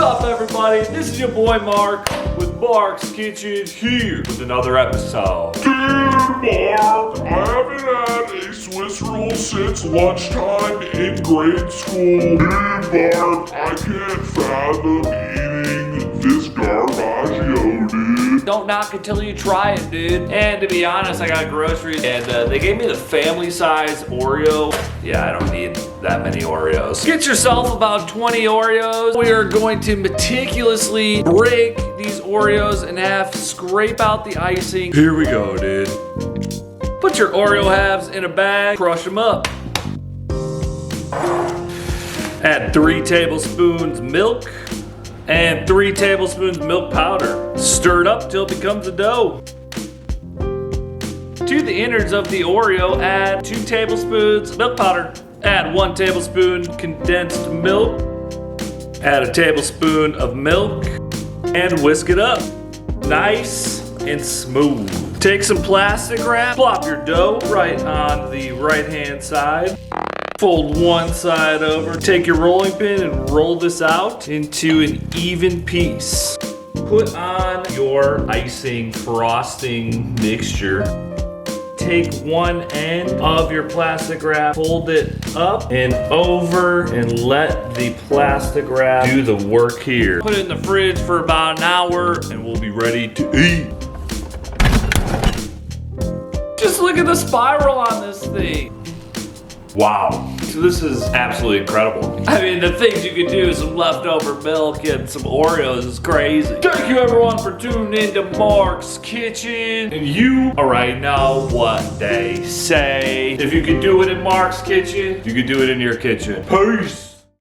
up, everybody? This is your boy Mark with Mark's Kitchen here with another episode. Dude, Mark, I haven't had a Swiss roll since lunchtime in grade school. Dude, Mark, I can't fathom eating this garbaggio, dude. Don't knock until you try it, dude. And to be honest, I got groceries and they gave me the family size Oreo. Yeah, I don't need that many Oreos. Get yourself about 20 Oreos. We are going to meticulously break these Oreos in half, scrape out the icing. Here we go, dude. Put your Oreo halves in a bag, crush them up. Add 3 tablespoons milk and 3 tablespoons milk powder. Stir it up till it becomes a dough. To the innards of the Oreo, add 2 tablespoons milk powder. Add 1 tablespoon condensed milk. Add a tablespoon of milk and whisk it up. Nice and smooth. Take some plastic wrap, plop your dough right on the right hand side. Fold one side over. Take your rolling pin and roll this out into an even piece. Put on your icing frosting mixture. Take one end of your plastic wrap, fold it up and over, and let the plastic wrap do the work here. Put it in the fridge for about an hour and we'll be ready to eat. Just look at the spiral on this thing. Wow, so this is absolutely incredible. I mean, the things you could do with some leftover milk and some Oreos is crazy. Thank you everyone for tuning in to Mark's Kitchen. And you already know what they say. If you could do it in Mark's Kitchen, you could do it in your kitchen. Peace.